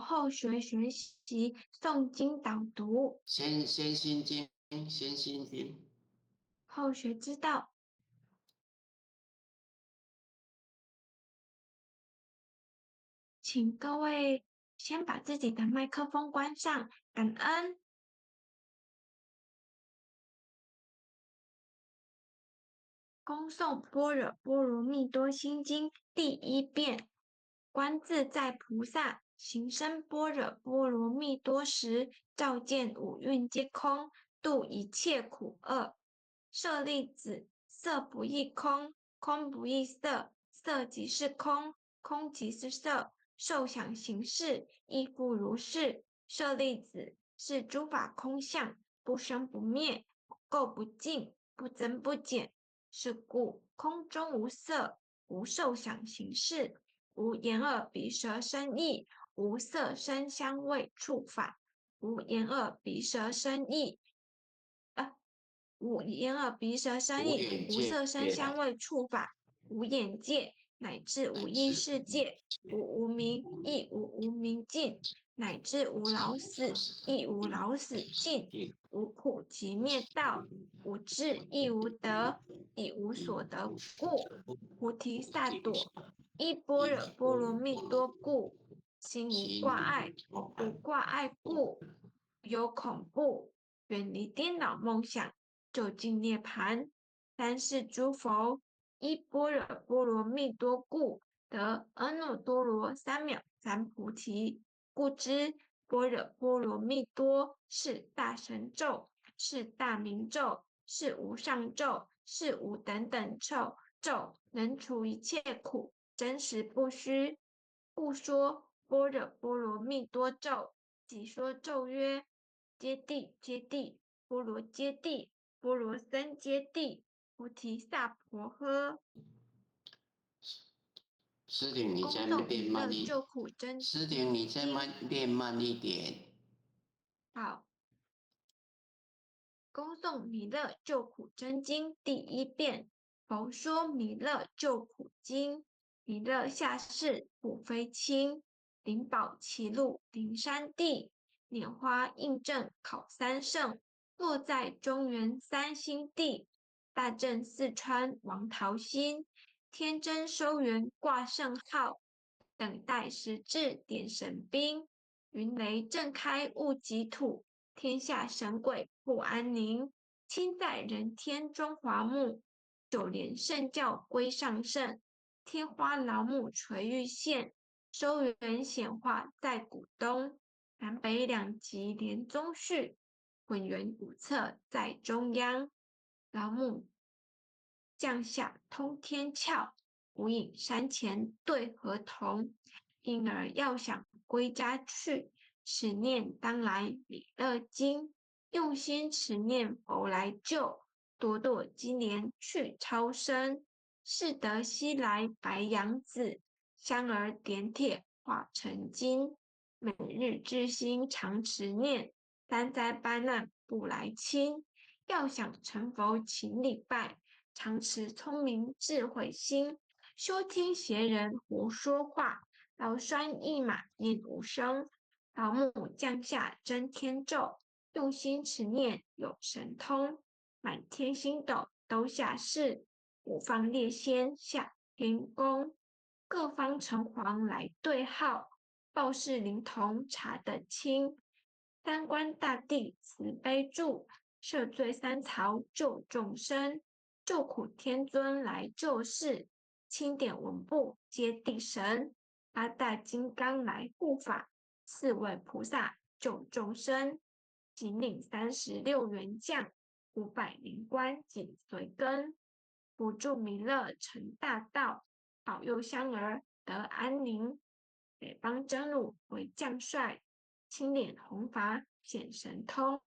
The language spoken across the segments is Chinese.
后学习诵经导读。先心经，先心经。后学之道。请各位先把自己的麦克风关上，感恩。恭诵般若波罗蜜多心经第一遍。观自在菩萨行深般若波罗蜜多时，照见五蕴皆空，度一切苦厄。舍利子，色不异空，空不异色，色即是空，空即是色，受想行识亦复如是。舍利子，是诸法空相，不生不灭，不垢不净，不增不减。是故空中无色，无受想行识，无眼耳鼻舌身意，无色声香味触法，无眼耳鼻舌身意，无眼耳鼻舌身无意，眼界，无色声香味触法，无眼界，乃至无意识界，无无明，亦无无明尽，乃至无老死，亦无老死尽，无苦集灭道，无智亦无得，亦无所得故。菩提萨埵，依般若波罗蜜多故，心无挂碍，无挂碍故，有恐怖，远离颠倒梦想，究竟涅槃。三世诸佛依般若波罗蜜多故，得阿耨多罗三藐三菩提。故知般若波罗蜜多是大神咒，是大明咒，是无上咒，是无等等咒，能除一切苦，真实不虚。故说般若波罗蜜多咒。即说咒曰：揭谛，揭谛，波罗揭谛，波罗僧揭谛，菩提萨婆诃。师弟，你再恭诵弥勒练慢一。救苦真师弟，你再练慢一点。好。恭诵弥勒救苦真经第一遍。佛说弥勒救苦经。弥勒下世不非亲，灵宝齐路灵山地，拈花印正考三圣，落在中原三星地。大正四川王桃心，天真收元挂圣号，等待时至点神兵。云雷震开物极土，天下神鬼不安宁。亲在人天中华木，九连圣教归上圣。天花老母垂玉线，收元显化在古东。南北两极连宗序，混元古册在中央。老母降下通天窍，无影山前对河童。因而要想归家去，持念当来弥勒经。用心持念佛来救，朵朵金莲去超生。是得西来白羊子，香儿点铁化成金。每日之心常持念，三灾八难不来侵。要想成佛请礼拜，常持聪明智慧心。休听邪人胡说话，劳酸一马念无声。老母降下真天咒，用心持念有神通。满天星斗都下世，五方列仙下天宫。各方城隍来对号，报事灵童查得清。三官大帝慈悲助，赦罪三曹救众生。救苦天尊来救世，钦点文部接地神。八大金刚来护法，四位菩萨救众生。引领36员将，500灵官紧随跟。辅助弥勒成大道，保佑香儿得安宁。北方真武为将帅，青脸红发显神通。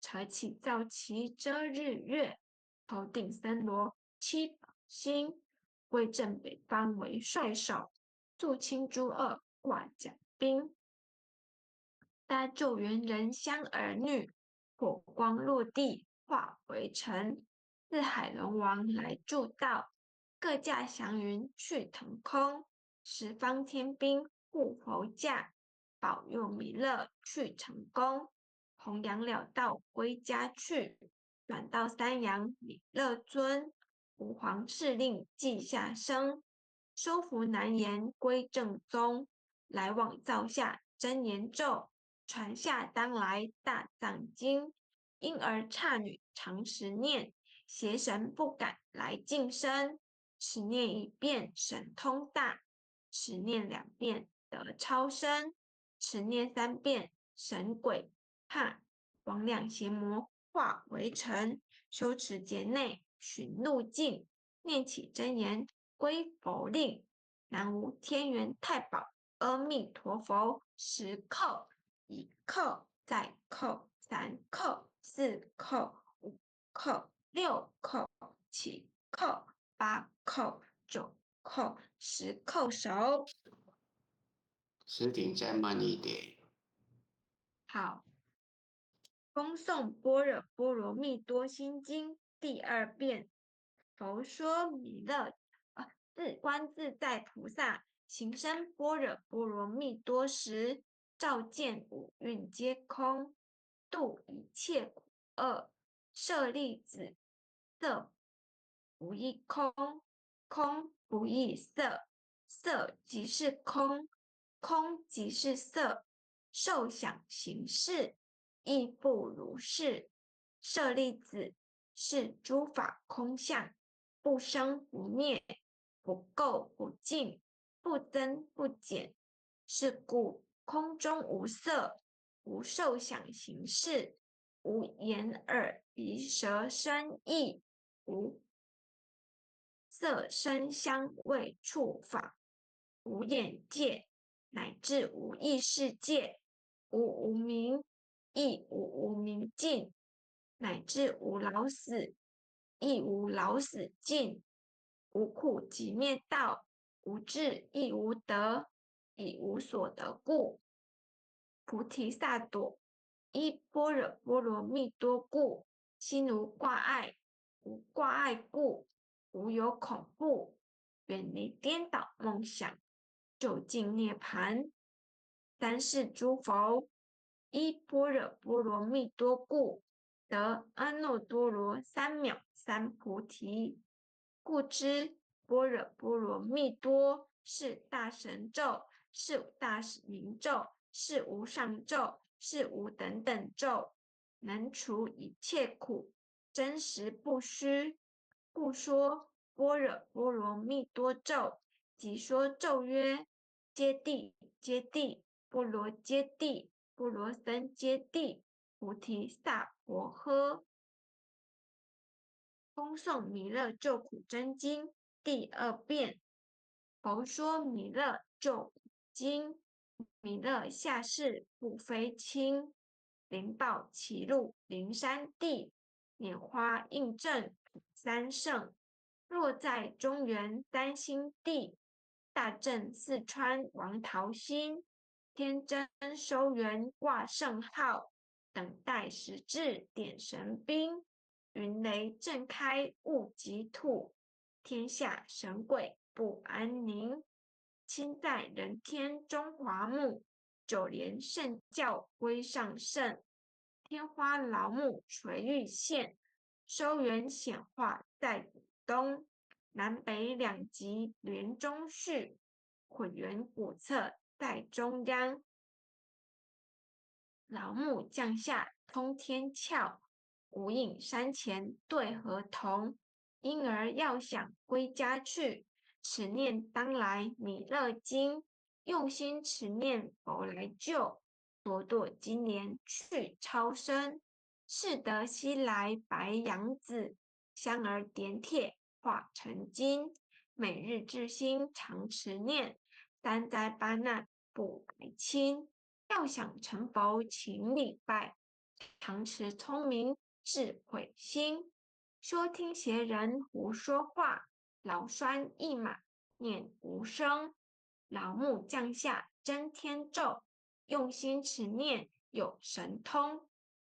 扯起皂旗遮日月，头顶森罗七宝星。威震北方为帅首，肃清诸恶挂甲兵。搭救援人香儿女，火光落地化为尘。四海龙王来助道，各驾祥云去腾空。十方天兵护佛驾，保佑弥勒去成功。弘扬了道归家去，转到三阳弥勒尊。吾皇敕令稷下生，收服难言归正宗。来往造下真言咒，传下当来大藏经。婴儿刹女常时念，邪神不敢来近身。此念一遍神通大，此念2遍得超生，此念3遍神鬼怕。魍魉邪魔化为尘，修持劫内寻路径。念起真言归佛令，南无天元太保阿弥陀佛。10叩，1叩，再叩，3叩，4叩，5叩，6叩，7叩，8叩，9叩，10叩手。诗婷再慢一点。好，恭诵般若波罗蜜多心经第2遍。佛说弥勒观自在菩萨行深般若波罗蜜多时，照见五蕴皆空，度一切苦厄。舍利子，色不异空，空不异色，色即是空，空即是色，受想行识亦不如是。舍利子，是诸法空相，不生不灭，不垢不净，不增不减。是故空中无色，无受想行识，无眼耳鼻舌身意，无色声香味触法，无眼界，乃至无意识界，无无明，亦无无明尽，乃至无老死，亦无老死尽。无苦集灭道，无智亦无得，以无所得故。菩提萨埵，依般若波罗蜜多故，心无挂碍，无挂碍故，无有恐怖，远离颠倒梦想，究竟涅盘。三世诸佛，依般若波罗蜜多故，得阿耨多罗三藐三菩提。故知般若波罗蜜多是大神咒，是大明咒，是无上咒，是无等等咒，能除一切苦，真实不虚。故说般若波罗蜜多咒，即说咒曰：揭谛揭谛，波罗揭谛，波罗僧揭谛，菩提萨婆诃。恭诵弥勒救苦真经第2遍。佛说弥勒救苦经，弥勒下世不非轻，灵宝齐入灵山地，拈花应正普三圣。若在中原3星地，大正四川王桃心，天真收元挂圣号，等待时至点神兵。云雷震开物即吐，天下神鬼不安宁。亲在人天中华木，9连圣教归上圣。天花劳木垂玉线，收元显化在古东。南北2极连中续，混元古册在中央。劳木降下通天窍，无影山前对河童。婴儿要想归家去，此念当来弥勒经。用心持念佛来救，朵朵金莲去超生。是得西来白羊子，香儿点铁化成金。每日至心常持念，3灾8难不来侵。要想成佛请礼拜，常持聪明智慧心。休听邪人胡说话，劳栓一马念无声。劳木降下真天咒，用心持念有神通。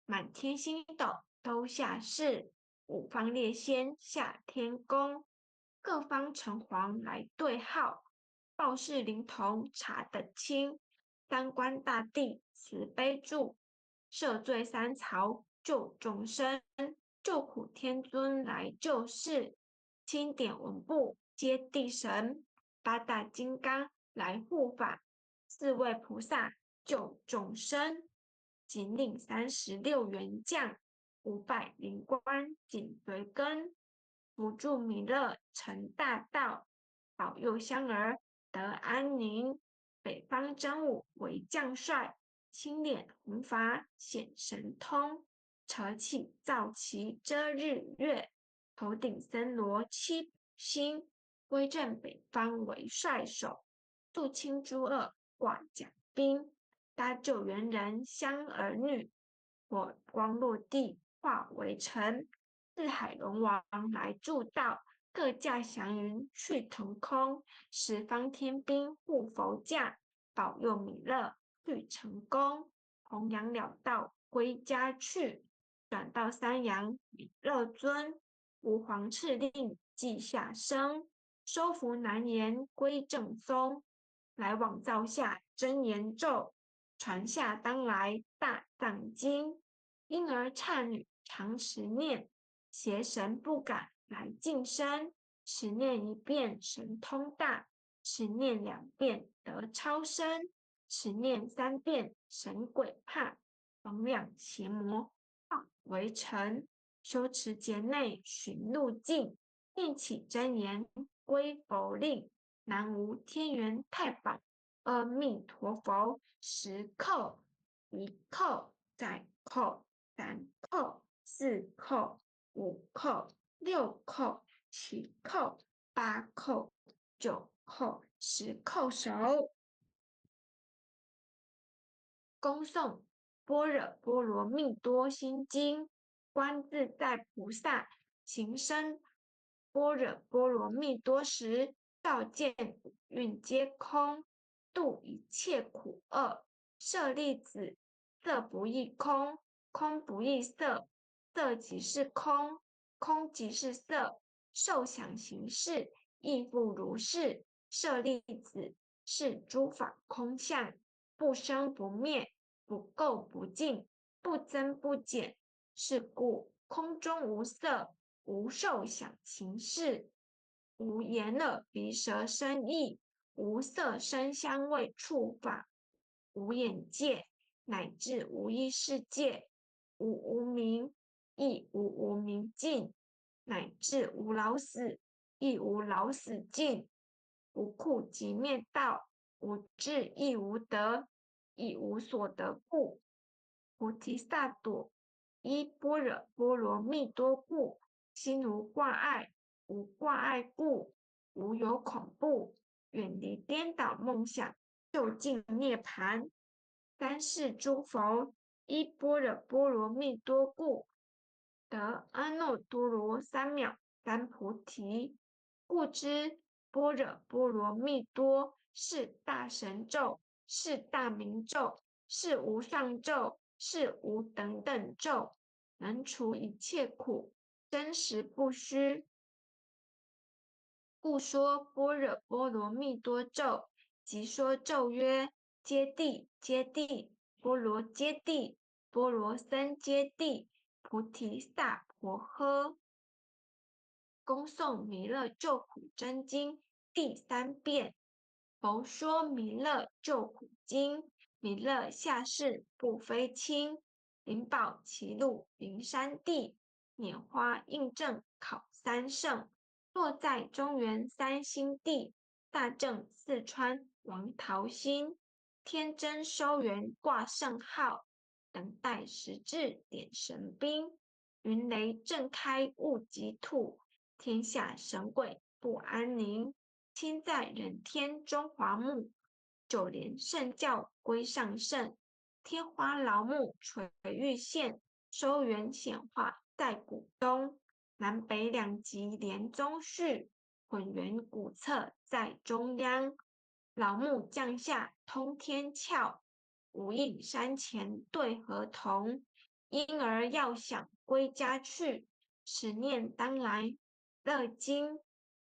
满天星斗都下世，5方列仙下天宫。各方城隍来对号，报事灵童查得清。三官大帝慈悲助，赦罪三曹救众生，救苦天尊来救世，钦点文部接地神，八大金刚来护法，四位菩萨救众生，仅领36员将，500灵官紧随跟，辅助弥勒成大道，保佑香儿得安宁。北方真武为将帅，青脸红发显神通，扯起皂旗遮日月，头顶森罗七星，威震北方为帅首，肃清诸恶挂甲兵，搭救援人香儿女，火光落地化为尘，四海龙王来助道，各驾祥云去腾空，十方天兵护佛驾，保佑弥勒去成功，弘扬了道归家去，转到三阳弥勒尊，吾皇敕令记下生，收服难言归正宗，来往造下真言咒，传下当来大藏经，婴儿刹女常持念，邪神不敢来近身，持念一遍神通大，持念2遍得超生，持念3遍神鬼怕，魍魉邪魔化为尘，修持劫内寻路径，念起真言归佛令，南无天元太保阿弥陀佛，10叩，1叩，再叩，3叩，4叩，5叩，6叩，7叩，8叩，9叩，10叩首。恭诵般若波罗蜜多心经，观自在菩萨行深般若波罗蜜多时，照见五蕴皆空，度一切苦厄。舍利子，色不异空，空不异色，色即是空，空即是色，受想行识亦复如是。舍利子，是诸法空相，不生不灭，不垢不净，不增不减。是故空中无色，无受想行识，无眼耳鼻舌身意，无色声香味触法，无眼界，乃至无意识界，无无明，亦无无明尽，乃至无老死，亦无老死尽。无苦集灭道，无智亦无得，亦无所得故。菩提萨埵依般若波罗蜜多故，心无挂碍，无挂碍故，无有恐怖，远离颠倒梦想，究竟涅盘。三世诸佛依般若波罗蜜多故，得阿耨多罗三藐三菩提。故知般若波罗蜜多是大神咒，是大明咒，是无上咒，是无等等咒，能除一切苦，真实不虚。故说般若波罗蜜多咒，即说咒曰：揭谛，揭谛，波罗揭谛，波罗僧揭谛，菩提萨婆诃。恭诵弥勒救苦真经第3遍。佛说弥勒救苦经，弥勒下世不非轻，灵宝齐鹿灵山地，拈花印证考三圣，落在中原三星地，大正四川王桃心，天真收元挂圣号，等待时至点神兵，云雷震开物即吐，天下神鬼不安宁。亲在人天中华木，就连圣教归上圣，天花劳木垂玉线，收元显化在古东，南北两极连宗序，混元古册在中央，老木降下通天窍，无应山前对河童，婴儿要想归家去，持念当来乐经，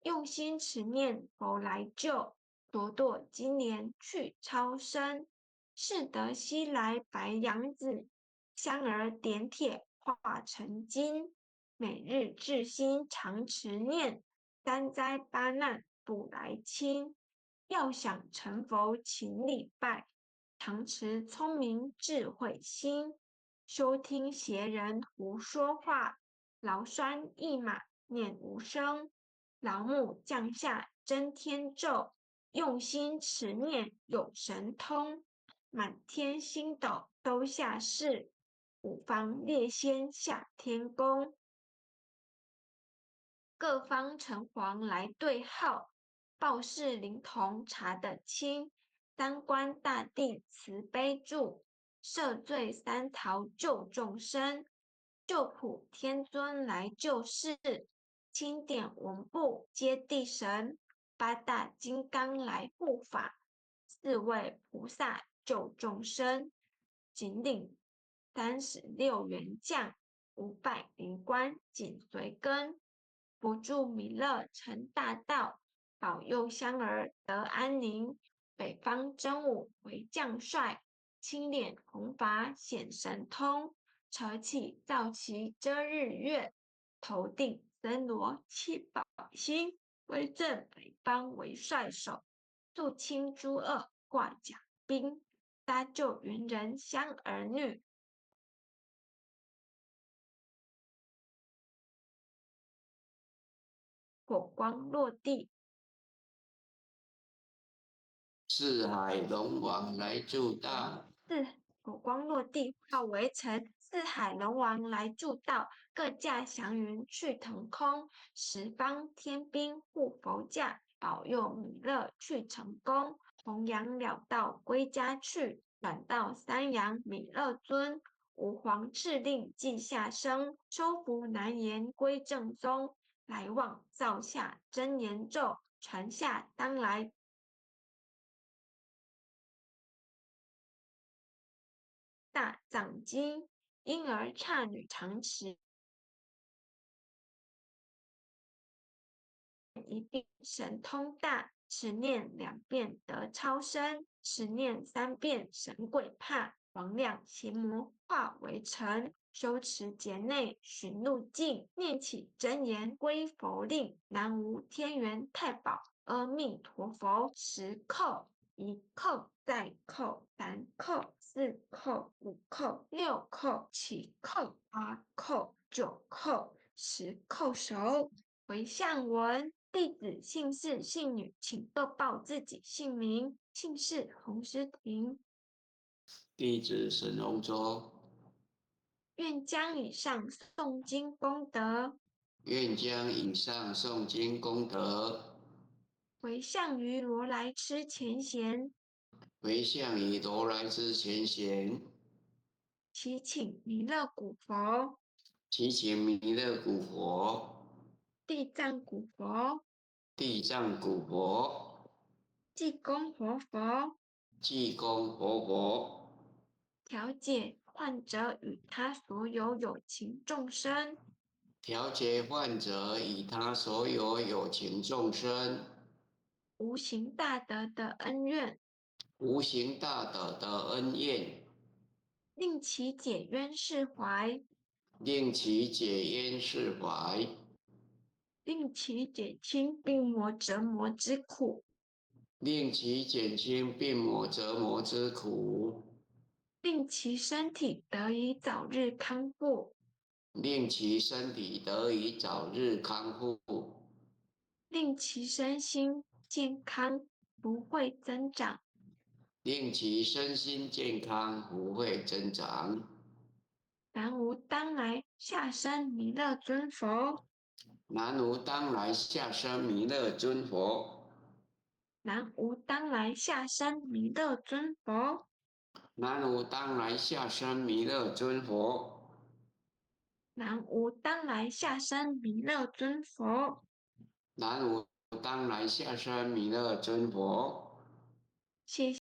用心持念佛来救，朵朵今年去超生。适得西来白杨子，香儿点铁化成金。每日至心常持念，三灾八难不来侵。要想成佛勤礼拜，常持聪明智慧心。休听邪人胡说话，劳酸一马念无声。老母降下真天咒，用心持念有神通。满天星斗都下世，五方列仙下天宫。各方城隍来对号，报事灵童查得清。三官大帝慈悲助，赦罪三逃救众生。救苦天尊来救世，钦点文部接地神。八大金刚来护法，四位菩萨救众生。紧领36员将，500灵官紧随跟。辅助弥勒成大道，保佑香儿得安宁。北方真武为将帅，青脸红发显神通。扯起皂旗遮日月，头顶森罗七宝星。威震北方为帅首，肃清诸恶挂甲兵。搭救元人香儿女，火光落地。四海龙王来助道，火光落地化为尘，四海龙王来助道，各驾祥云去腾空。十方天兵护佛驾，保佑弥勒去成功。弘扬了道归家去，转到三阳弥勒尊。吾皇敕令记下生，收服难言归正宗。来往造下真言咒，传下当来大藏经。婴儿刹女常持一遍神通大，持念2遍得超生，持念3遍神鬼怕。魍魉邪魔化为尘，修持劫内寻路径。念起真言归佛令，南无天元太保阿弥陀佛。10叩，1叩再叩，3叩4叩5叩6叩7叩8叩9叩10叩首。回向文：弟子姓氏姓女，请各报自己姓名。姓氏洪诗婷。弟子沈荣洲，愿将以上诵经功德，愿将以上诵经功德，回向于如来痴前贤，回向于如来之前贤，祈请弥勒古佛、祈请弥勒古佛、地藏古佛、地藏古佛、济公活佛，济公活佛，调解患者与他所有有情众生，调节患者与他所有有情众生，无形大德的恩怨，无形大德的恩怨，令其解冤释怀，令其解冤释怀，令其减轻病魔折磨之苦，令其减轻病魔折磨之苦，令其身体得以早日康复，令其身体得以早日康复，令其身心健康不会增长。令其身心健康不会增长。南无当来下生弥勒尊佛，南无当来下生弥勒尊佛，南无当来下生弥勒尊佛，南无当来下生弥勒尊佛，南无当来下生弥勒尊佛。南无当来下生弥勒尊佛。谢谢。